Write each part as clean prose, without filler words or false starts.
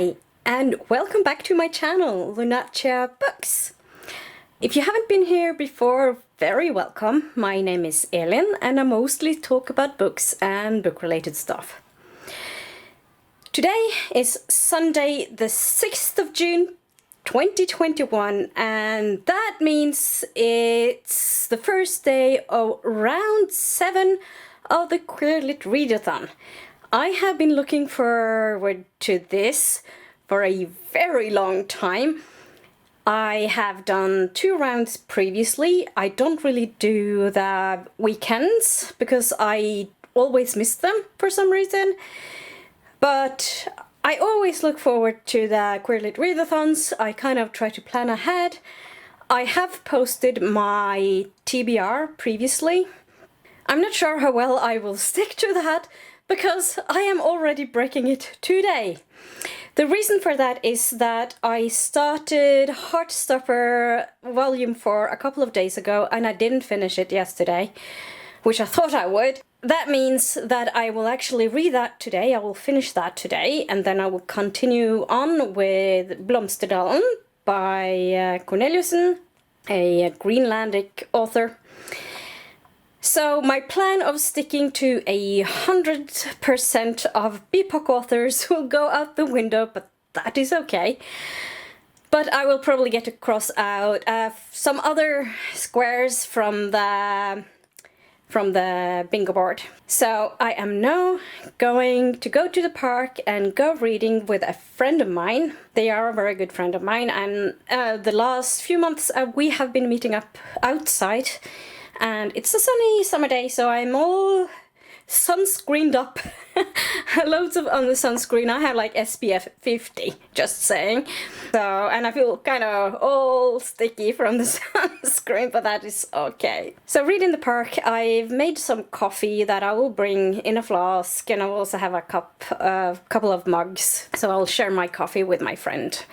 Hi, and welcome back to my channel, Lunacia Books. If you haven't been here before, very welcome. My name is Elin, and I mostly talk about books and book-related stuff. Today is Sunday, the 6th of June, 2021, and that means it's the first day of round 7 of the Queer Lit Readathon. I have been looking forward to this for a very long time. I have done 2 rounds previously. I don't really do the weekends because I always miss them for some reason. But I always look forward to the Queer Lit Readathons. I kind of try to plan ahead. I have posted my TBR previously. I'm not sure how well I will stick to that, because I am already breaking it today. The reason for that is that I started Heartstopper Volume 4 a couple of days ago and I didn't finish it yesterday, which I thought I would. That means that I will actually read that today, I will finish that today, and then I will continue on with Blomsterdalen by Corneliussen, a Greenlandic author. So my plan of sticking to 100% of BIPOC authors will go out the window, but that is okay. But I will probably get to cross out some other squares from the bingo board. So I am now going to go to the park and go reading with a friend of mine. They are a very good friend of mine, and the last few months we have been meeting up outside. And it's a sunny summer day, so I'm all sunscreened up. Loads of on the sunscreen. I have like SPF 50, just saying. So, and I feel kind of all sticky from the sunscreen, but that is okay. So, read in the park. I've made some coffee that I will bring in a flask, and I will also have a couple of mugs. So I'll share my coffee with my friend.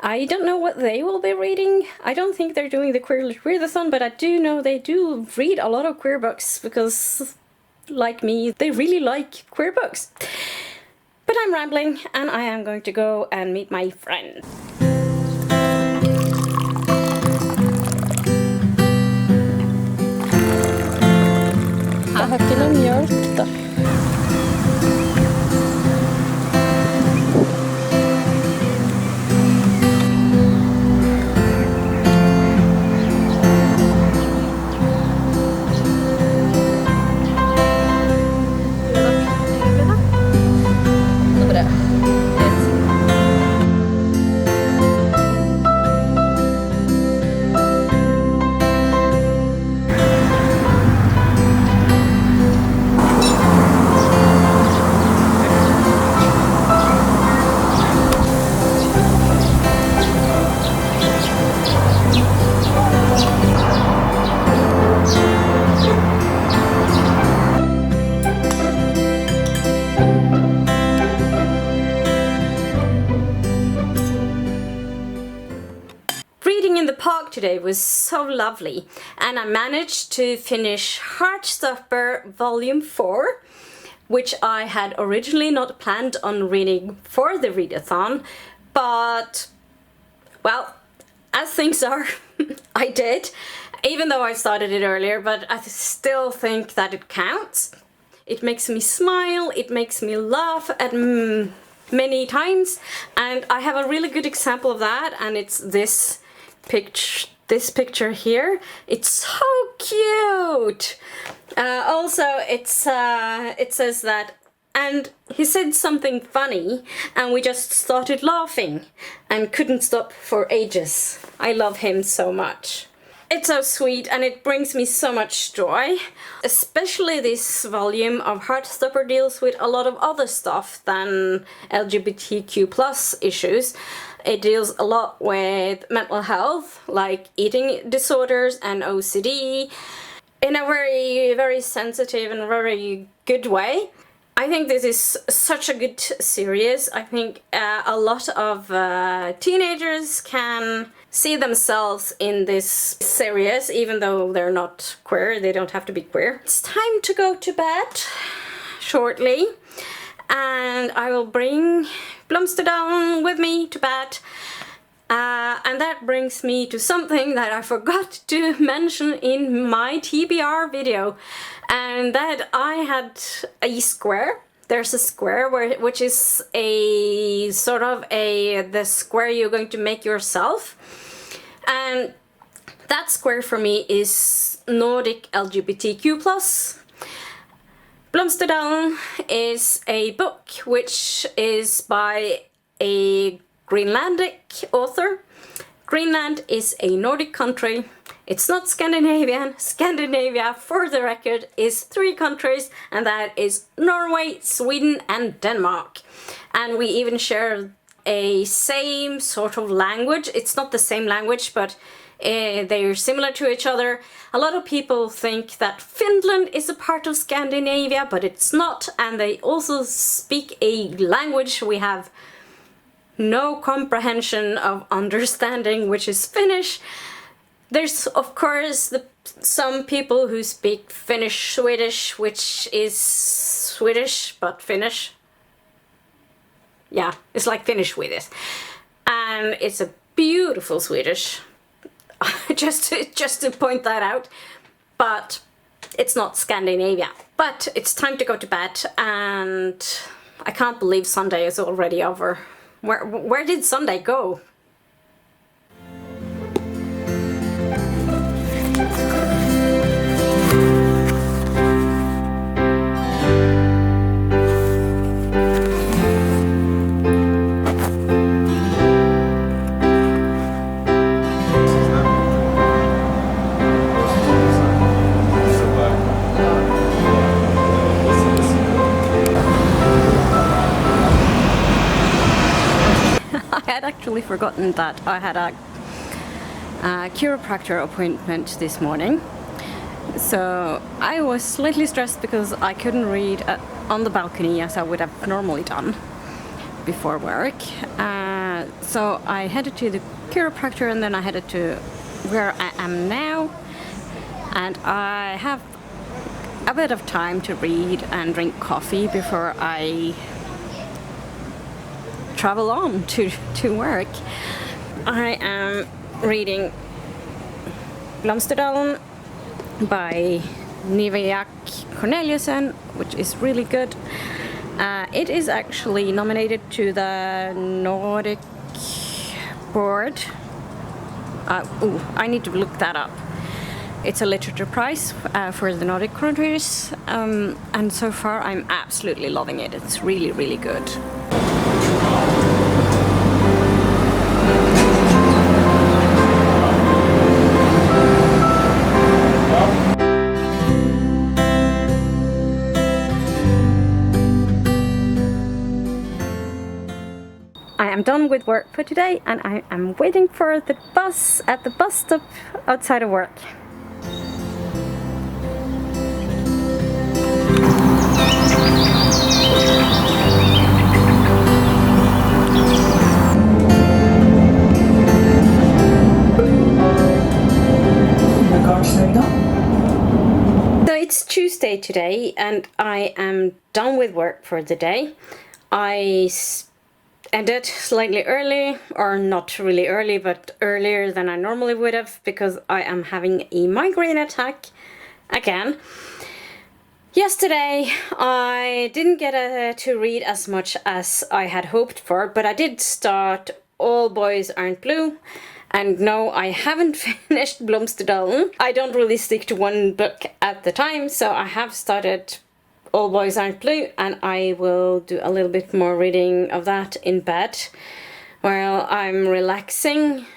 I don't know what they will be reading. I don't think they're doing the Queer Lit Readathon, but I do know they do read a lot of queer books because, like me, they really like queer books. But I'm rambling, and I am going to go and meet my friend. Jag har inte någon mjölk då. Today was so lovely, and I managed to finish Heartstopper Volume 4, which I had originally not planned on reading for the readathon, but, well, as things are, I did, even though I started it earlier, but I still think that it counts. It makes me smile, it makes me laugh at many times, and I have a really good example of that, and it's this picture here. It's so cute. Also, it says that, and he said something funny, and we just started laughing and couldn't stop for ages. I love him so much. It's so sweet, and it brings me so much joy. Especially this volume of Heartstopper deals with a lot of other stuff than LGBTQ+ issues. It deals a lot with mental health, like eating disorders and OCD, in a very, very sensitive and very good way. I think this is such a good series. I think a lot of teenagers can see themselves in this series, even though they're not queer. They don't have to be queer. It's time to go to bed shortly. and I will bring Blomsterdalen with me to bed. And that brings me to something that I forgot to mention in my TBR video, and that I had a square. There's a square which is a sort of the square you're going to make yourself, and that square for me is Nordic LGBTQ+. Blomsterdalen is a book which is by a Greenlandic author. Greenland is a Nordic country. It's not Scandinavian. Scandinavia, for the record, is 3 countries, and that is Norway, Sweden and Denmark. And we even share a same sort of language. It's not the same language, but they're similar to each other. A lot of people think that Finland is a part of Scandinavia, but it's not, and they also speak a language we have no comprehension of understanding, which is Finnish. There's of course some people who speak Finnish Swedish, which is Swedish but Finnish. Yeah, it's like Finnish Swedish, and it's a beautiful Swedish. just to point that out, but it's not Scandinavia. But it's time to go to bed, and I can't believe Sunday is already over. Where did Sunday go? I had actually forgotten that I had a chiropractor appointment this morning. So I was slightly stressed because I couldn't read on the balcony as I would have normally done before work. So I headed to the chiropractor, and then I headed to where I am now. And I have a bit of time to read and drink coffee before I travel on to work. I am reading Blomsterdalen by Nivea Corneliusen, which is really good. It is actually nominated to the Nordic board. I need to look that up. It's a literature prize for the Nordic countries, and so far I'm absolutely loving it. It's really, really good. I am done with work for today, and I am waiting for the bus at the bus stop outside of work. So it's Tuesday today, and I am done with work for the day. I ended slightly early, or not really early, but earlier than I normally would have, because I am having a migraine attack again. Yesterday I didn't get to read as much as I had hoped for, but I did start All Boys Aren't Blue. And no, I haven't finished Blomsterdalen. I don't really stick to one book at the time, so I have started All Boys Aren't Blue, and I will do a little bit more reading of that in bed while I'm relaxing,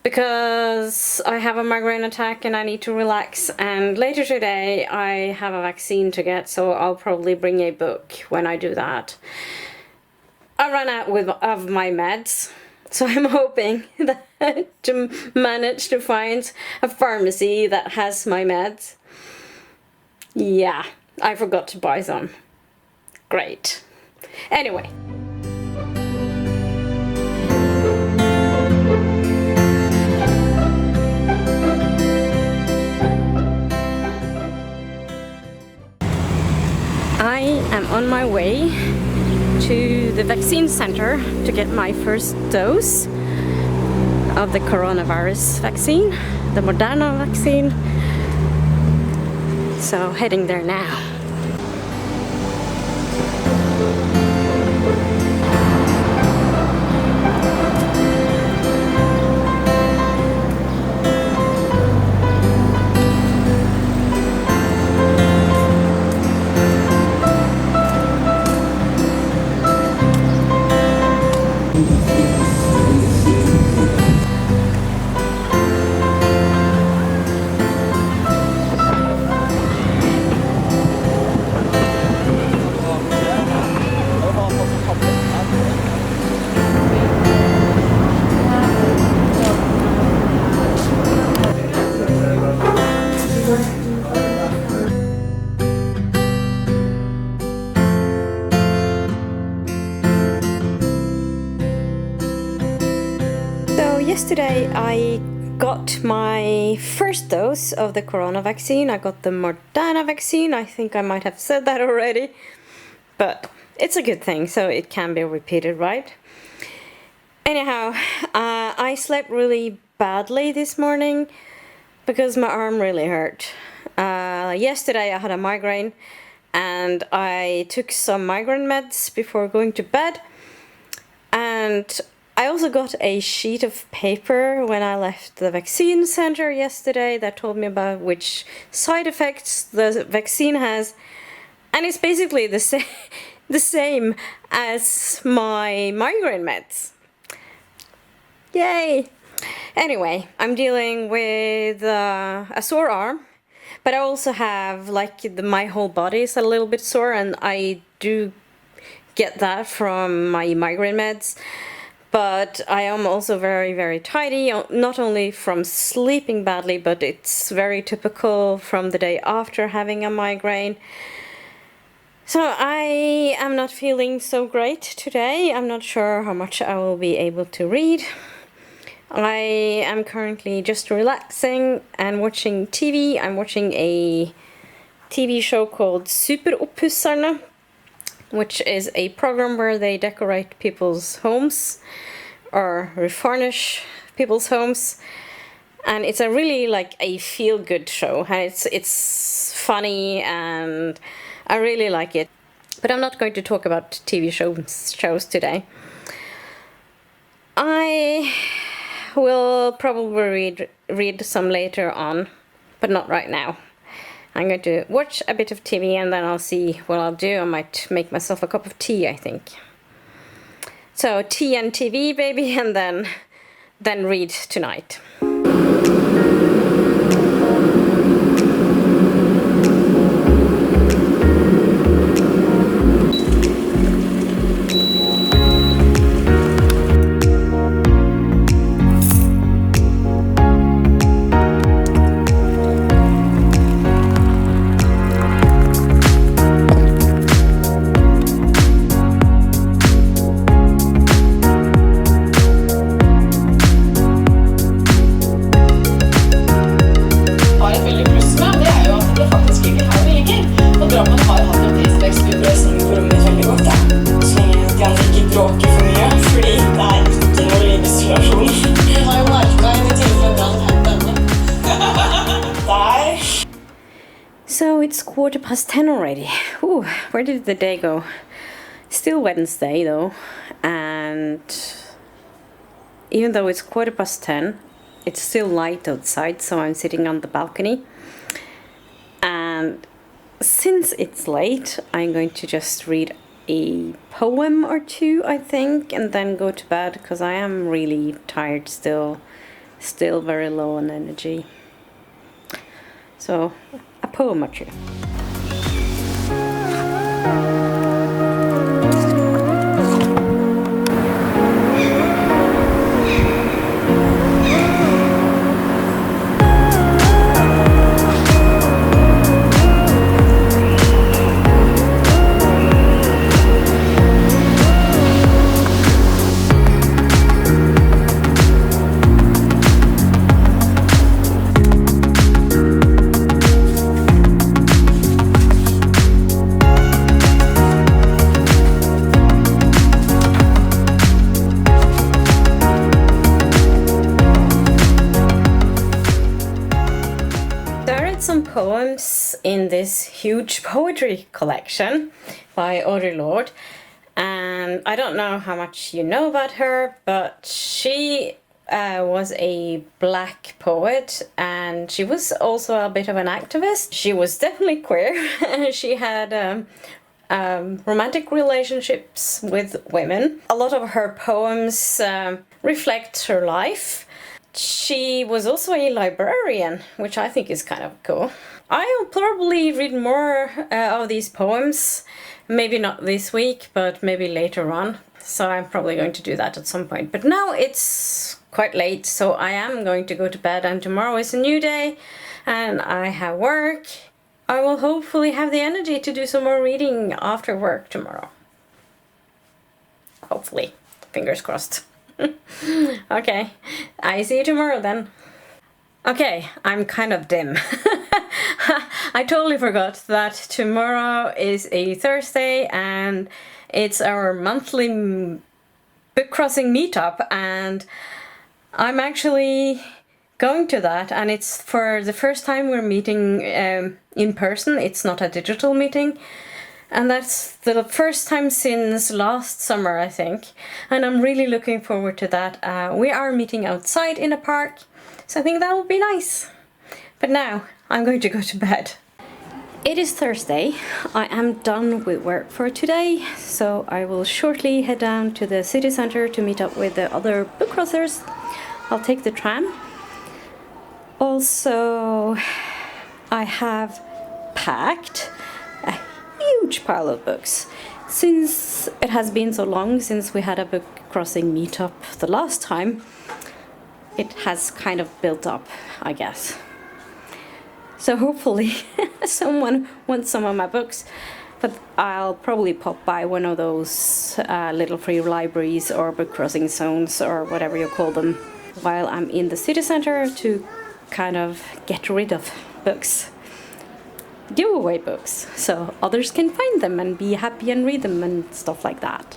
because I have a migraine attack and I need to relax, and later today I have a vaccine to get, so I'll probably bring a book when I do that. I ran out of my meds, so I'm hoping that to manage to find a pharmacy that has my meds. Yeah. I forgot to buy some. Great. Anyway. I am on on my way to the vaccine center to get my first dose of the coronavirus vaccine, the Moderna vaccine. So heading there now. Yesterday I got my first dose of the corona vaccine. I got the Moderna vaccine. I think I might have said that already, but it's a good thing, so it can be repeated, right? Anyhow, I slept really badly this morning because my arm really hurt. Yesterday I had a migraine and I took some migraine meds before going to bed, and I also got a sheet of paper when I left the vaccine center yesterday that told me about which side effects the vaccine has, and it's basically the same as my migraine meds. Yay! Anyway, I'm dealing with a sore arm, but I also have my whole body is a little bit sore, and I do get that from my migraine meds. But I am also very, very tidy, not only from sleeping badly, but it's very typical from the day after having a migraine. So I am not feeling so great today. I'm not sure how much I will be able to read. I am currently just relaxing and watching TV. I'm watching a TV show called Superoppussarna, which is a program where they decorate people's homes or refurnish people's homes, and it's a really a feel-good show, and it's funny and I really like it. But I'm not going to talk about TV shows today. I will probably read some later on, but not right now. I'm going to watch a bit of TV and then I'll see what I'll do. I might make myself a cup of tea, I think. So tea and TV, baby, and then read tonight. So it's 10:15 already. Ooh, where did the day go? Still Wednesday though, and even though it's 10:15, it's still light outside, so I'm sitting on the balcony. And since it's late, I'm going to just read a poem or two, I think, and then go to bed because I am really tired still very low on energy. So a poem or two. some poems in this huge poetry collection by Audre Lorde. And I don't know how much you know about her, but she was a black poet, and she was also a bit of an activist. She was definitely queer. She had romantic relationships with women. A lot of her poems reflect her life. She was also a librarian, which I think is kind of cool. I'll probably read more of these poems, maybe not this week, but maybe later on. So I'm probably going to do that at some point. But now it's quite late, so I am going to go to bed, and tomorrow is a new day and I have work. I will hopefully have the energy to do some more reading after work tomorrow. Hopefully. Fingers crossed. Okay, I see you tomorrow then. Okay, I'm kind of dim. I totally forgot that tomorrow is a Thursday and it's our monthly book crossing meetup, and I'm actually going to that, and it's for the first time we're meeting in person. It's not a digital meeting, and that's the first time since last summer, I think, and I'm really looking forward to that. We are meeting outside in a park, so I think that will be nice. But now I'm going to go to bed. It is Thursday. I am done with work for today, so I will shortly head down to the city center to meet up with the other book crossers. I'll take the tram. Also, I have packed a huge pile of books. Since it has been so long since we had a book crossing meetup the last time, it has kind of built up, I guess. So hopefully someone wants some of my books, but I'll probably pop by one of those little free libraries or book crossing zones or whatever you call them while I'm in the city center to kind of get rid of books. Giveaway books, so others can find them and be happy and read them and stuff like that.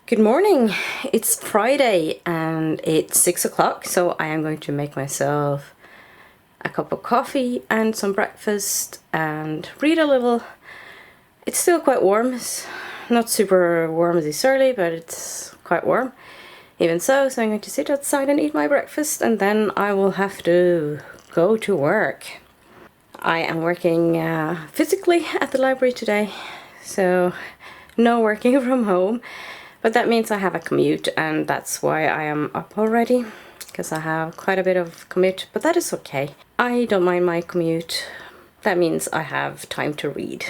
Good morning. It's Friday and it's 6 o'clock, so I am going to make myself a cup of coffee and some breakfast and read a little. It's still quite warm. It's not super warm this early, but it's quite warm even so I'm going to sit outside and eat my breakfast, and then I will have to go to work. I am working physically at the library today, so no working from home. But that means I have a commute, and that's why I am up already, because I have quite a bit of commute, but that is okay. I don't mind my commute. That means I have time to read.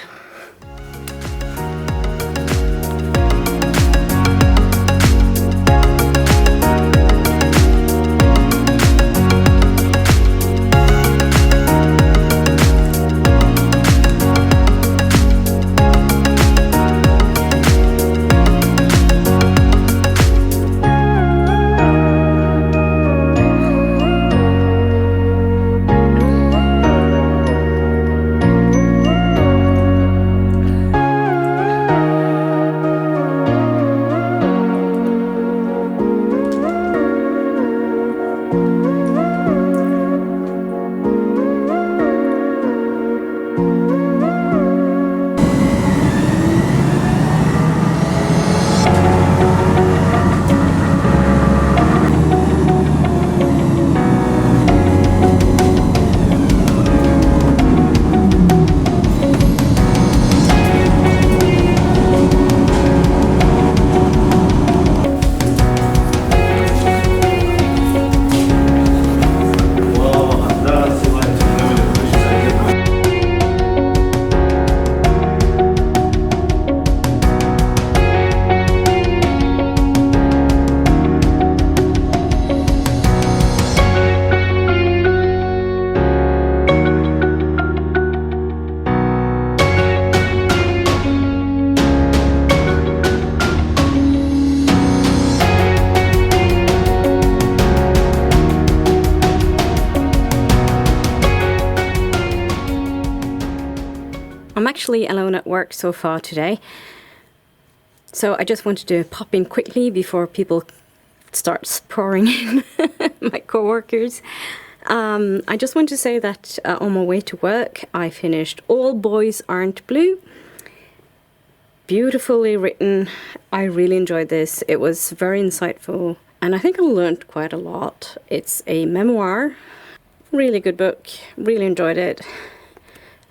actually alone at work so far today. So I just wanted to pop in quickly before people start pouring in, my co-workers. I just want to say that on my way to work, I finished All Boys Aren't Blue. Beautifully written. I really enjoyed this. It was very insightful, and I think I learned quite a lot. It's a memoir. Really good book. Really enjoyed it.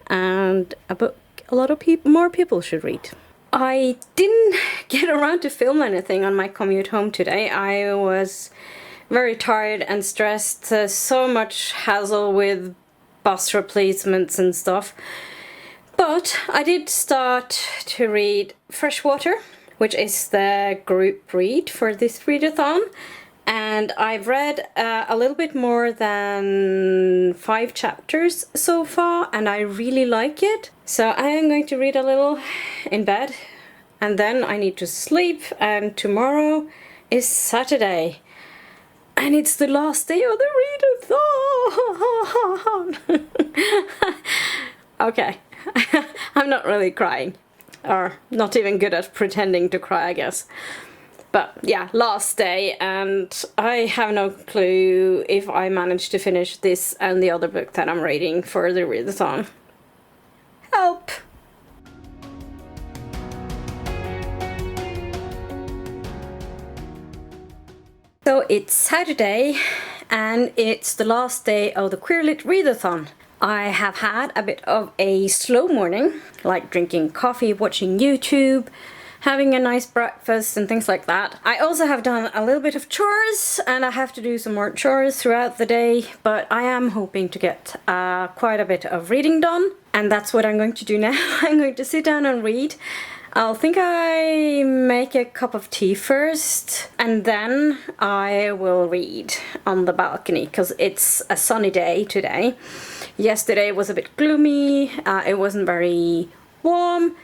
And a book a lot of more people should read. I didn't get around to film anything on my commute home today. I was very tired and stressed. So much hassle with bus replacements and stuff. But I did start to read Freshwater, which is the group read for this readathon. And I've read a little bit more than 5 chapters so far, and I really like it. So I am going to read a little in bed, and then I need to sleep, and tomorrow is Saturday. And it's the last day of the readathon! Okay, I'm not really crying, or not even good at pretending to cry, I guess. But yeah, last day, and I have no clue if I manage to finish this and the other book that I'm reading for the readathon. Help! So it's Saturday, and it's the last day of the Queerlit readathon. I have had a bit of a slow morning, like drinking coffee, watching YouTube, having a nice breakfast and things like that. I also have done a little bit of chores, and I have to do some more chores throughout the day, but I am hoping to get quite a bit of reading done, and that's what I'm going to do now. I'm going to sit down and read. I'll think I make a cup of tea first, and then I will read on the balcony, because it's a sunny day today. Yesterday was a bit gloomy, it wasn't very warm,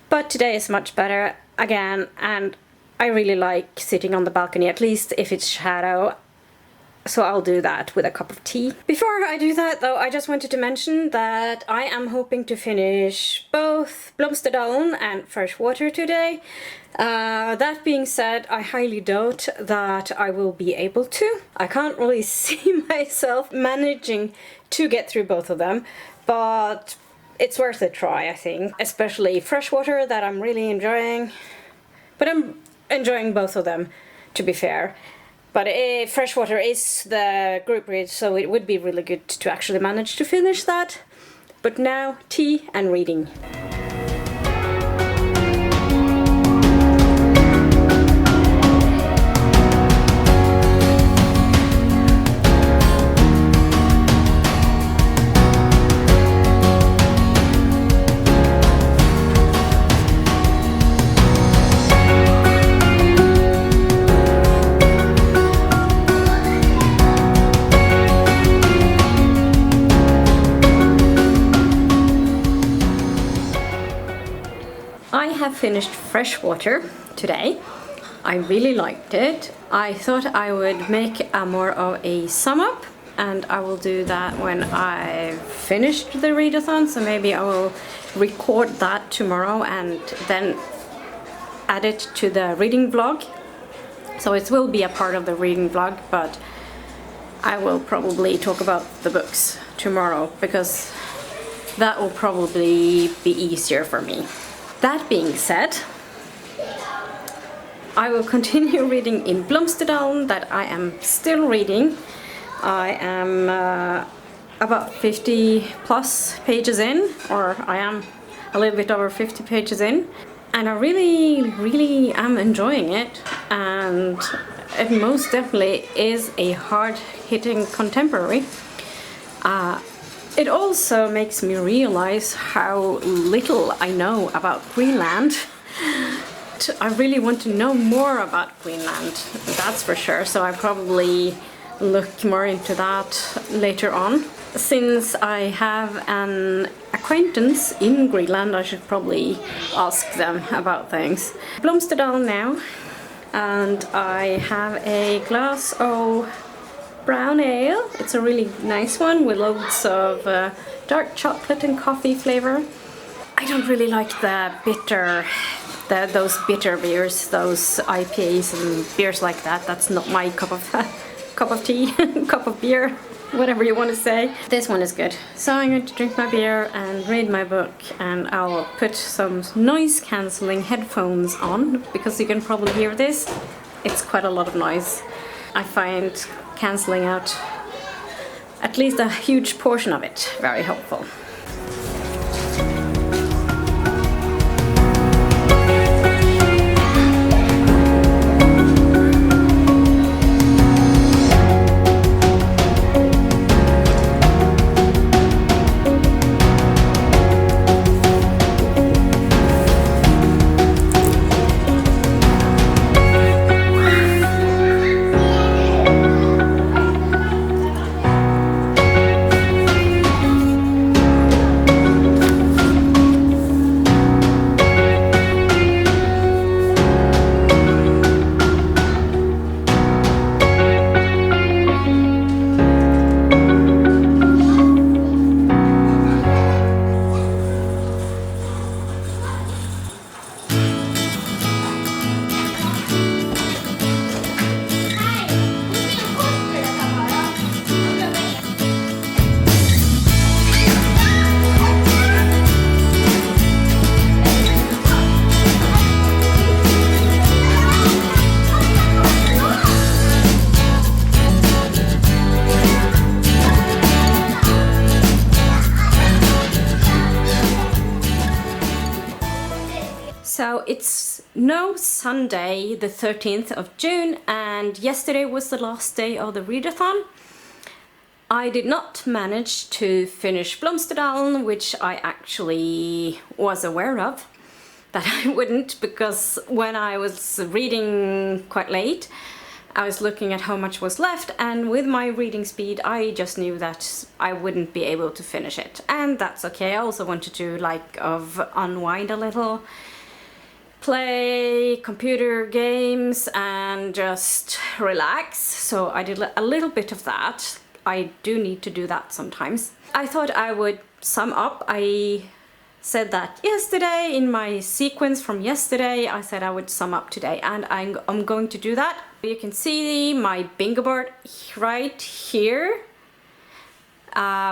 but today is much better again, and I really like sitting on the balcony, at least if it's shadow. So I'll do that with a cup of tea. Before I do that though, I just wanted to mention that I am hoping to finish both Blomsterdalen and Freshwater today. That being said, I highly doubt that I will be able to. I can't really see myself managing to get through both of them, but it's worth a try, I think. Especially Freshwater, that I'm really enjoying. But I'm enjoying both of them, to be fair. But Freshwater is the group read, so it would be really good to actually manage to finish that. But now, tea and reading. I have finished Freshwater today. I really liked it. I thought I would make a more of a sum up, and I will do that when I've finished the readathon, so maybe I will record that tomorrow and then add it to the reading vlog. So it will be a part of the reading vlog, but I will probably talk about the books tomorrow, because that will probably be easier for me. That being said, I will continue reading in Blomsterdalen, that I am still reading. I am about 50 plus pages in, or I am a little bit over 50 pages in, and I really am enjoying it, and it most definitely is a hard-hitting contemporary. It also makes me realize how little I know about Greenland. I really want to know more about Greenland, that's for sure, so I probably look more into that later on. Since I have an acquaintance in Greenland, I should probably ask them about things. Blomsterdalen now, and I have a glass of brown ale. It's a really nice one with loads of dark chocolate and coffee flavor. I don't really like those bitter beers, those IPAs and beers like that. That's not my cup of tea, cup of beer, whatever you want to say. This one is good. So I'm going to drink my beer and read my book, and I'll put some noise cancelling headphones on because you can probably hear this. It's quite a lot of noise. I find cancelling out at least a huge portion of it very helpful. So it's now Sunday the 13th of June, and yesterday was the last day of the readathon. I did not manage to finish Blomsterdalen, which I actually was aware of that I wouldn't, because when I was reading quite late I was looking at how much was left, and with my reading speed I just knew that I wouldn't be able to finish it, and that's okay. I also wanted to unwind a little, play computer games and just relax, so I did a little bit of that. I do need to do that sometimes. I thought I would sum up. I said that yesterday in my sequence from yesterday. I said I would sum up today, and I'm going to do that. You can see my bingo board right here,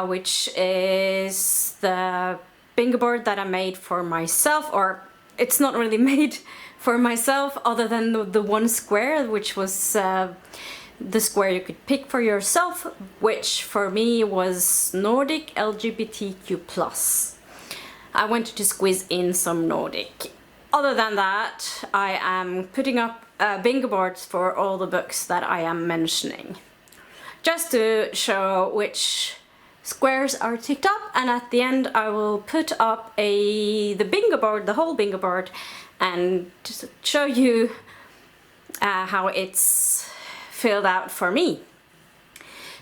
which is the bingo board that I made for myself, or it's not really made for myself other than the one square, which was the square you could pick for yourself, which for me was Nordic LGBTQ+. I wanted to squeeze in some Nordic. Other than that, I am putting up bingo boards for all the books that I am mentioning, just to show which squares are ticked up, and at the end I will put up the bingo board, the whole bingo board, and just show you how it's filled out for me.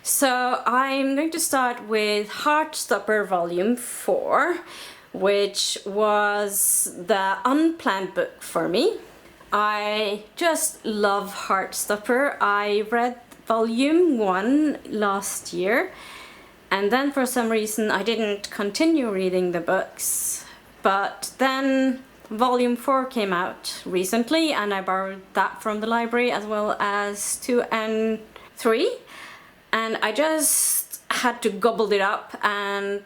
So I'm going to start with Heartstopper Volume 4, which was the unplanned book for me. I just love Heartstopper. I read Volume 1 last year, and then for some reason I didn't continue reading the books, but then Volume 4 came out recently and I borrowed that from the library, as well as 2 and 3, and I just had to gobble it up. And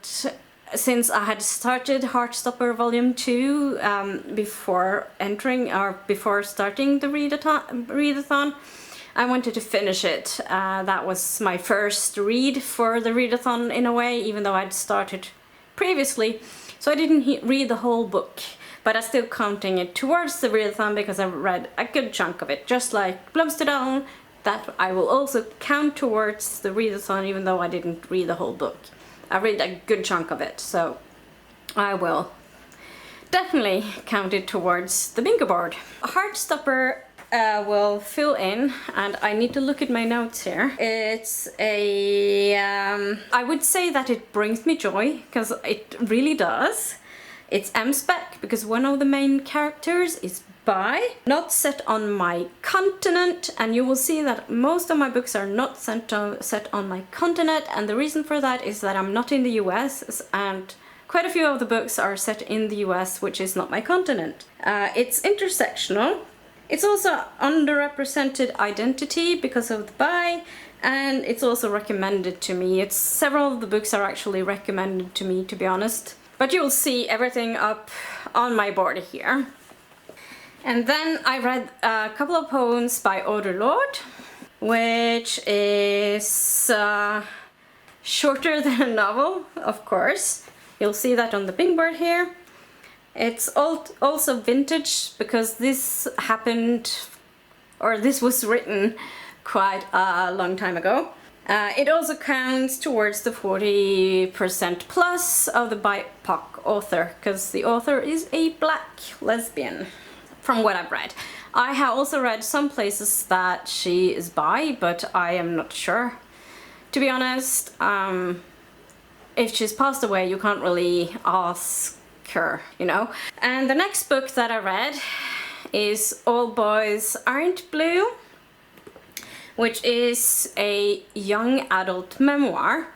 since I had started Heartstopper Volume 2 before starting the readathon, I wanted to finish it. That was my first read for the readathon in a way, even though I'd started previously. So I didn't read the whole book, but I'm still counting it towards the readathon because I read a good chunk of it. Just like Blomsterdalen, that I will also count towards the readathon even though I didn't read the whole book. I read a good chunk of it, so I will definitely count it towards the bingo board. Heartstopper will fill in, and I need to look at my notes here. It's I would say that it brings me joy, because it really does. It's M-spec, because one of the main characters is bi, not set on my continent, and you will see that most of my books are not set on my continent, and the reason for that is that I'm not in the US, and quite a few of the books are set in the US, which is not my continent. It's intersectional. It's also underrepresented identity because of the bi, and it's also recommended to me. Several of the books are actually recommended to me, to be honest. But you'll see everything up on my board here. And then I read a couple of poems by Audre Lorde, which is shorter than a novel, of course. You'll see that on the big board here. It's also vintage because this happened, or this was written quite a long time ago. It also counts towards the 40% plus of the BIPOC author, because the author is a black lesbian, from what I've read. I have also read some places that she is bi, but I am not sure. To be honest, if she's passed away, you can't really ask her, you know. And the next book that I read is All Boys Aren't Blue, which is a young adult memoir.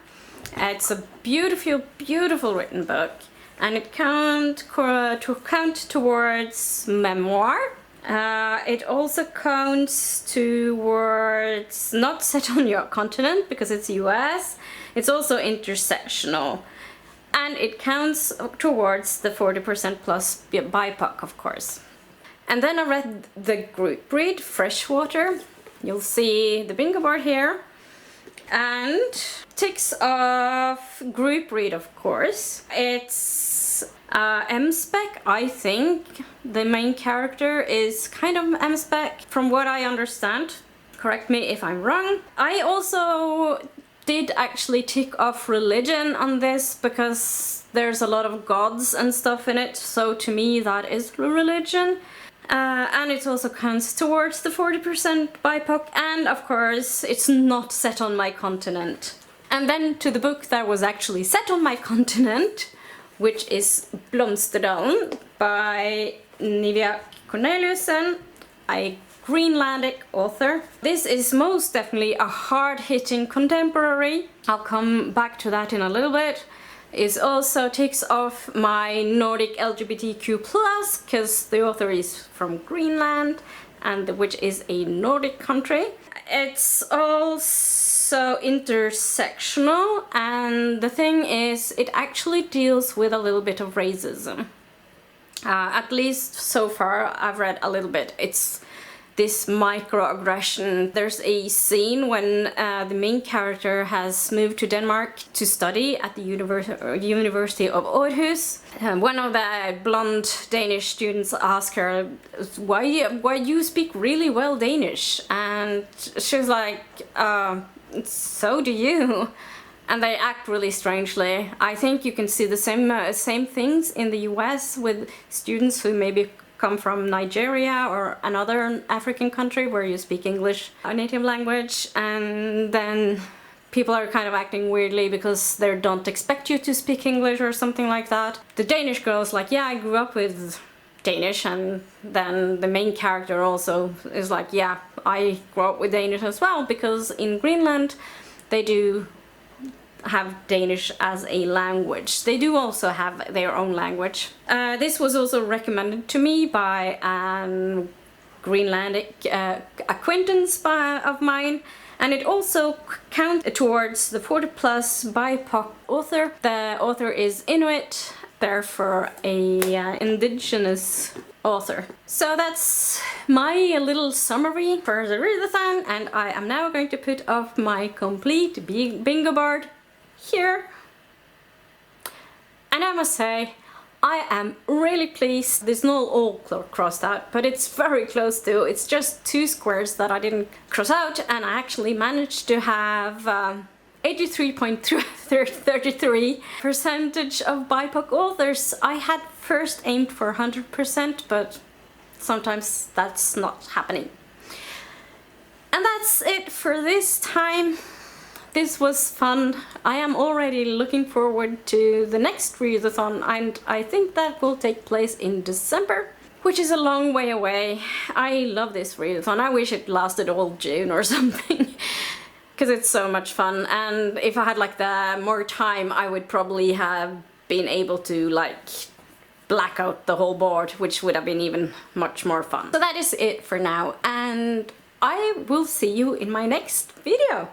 It's a beautiful, beautiful written book, and it counts towards memoir. It also counts towards not set on your continent because it's US. It's also intersectional, and it counts towards the 40% plus BIPOC, of course. And then I read the group read Freshwater. You'll see the bingo board here, and ticks off group read, of course. It's M-spec, I think. The main character is kind of M-spec, from what I understand. Correct me if I'm wrong. I also did actually tick off religion on this because there's a lot of gods and stuff in it, so to me that is religion. And it also counts towards the 40% BIPOC, and of course it's not set on my continent. And then to the book that was actually set on my continent, which is Blomsterdalen by Nivea Corneliussen, a Greenlandic author. This is most definitely a hard-hitting contemporary. I'll come back to that in a little bit. It also ticks off my Nordic LGBTQ+, because the author is from Greenland, and which is a Nordic country. It's also intersectional, and the thing is, it actually deals with a little bit of racism. At least so far, I've read a little bit. It's this microaggression. There's a scene when the main character has moved to Denmark to study at the University of Aarhus. One of the blonde Danish students asks her, why you speak really well Danish? And she's like, so do you. And they act really strangely. I think you can see the same things in the US with students who maybe come from Nigeria or another African country where you speak English, a native language, and then people are kind of acting weirdly because they don't expect you to speak English or something like that. The Danish girl's like, yeah, I grew up with Danish, and then the main character also is like, yeah, I grew up with Danish as well, because in Greenland they do have Danish as a language. They do also have their own language. This was also recommended to me by a Greenlandic acquaintance of mine, and it also counts towards the 40 plus BIPOC author. The author is Inuit, therefore a indigenous author. So that's my little summary for the readathon, and I am now going to put off my complete bingo board here. And I must say, I am really pleased. There's no all crossed out, but it's very close to. It's just 2 squares that I didn't cross out, and I actually managed to have 83.33% of BIPOC authors. I had first aimed for 100%, but sometimes that's not happening. And that's it for this time. This was fun. I am already looking forward to the next readathon, and I think that will take place in December, which is a long way away. I love this readathon. I wish it lasted all June or something, because it's so much fun. And if I had like more time, I would probably have been able to like black out the whole board, which would have been even much more fun. So that is it for now, and I will see you in my next video.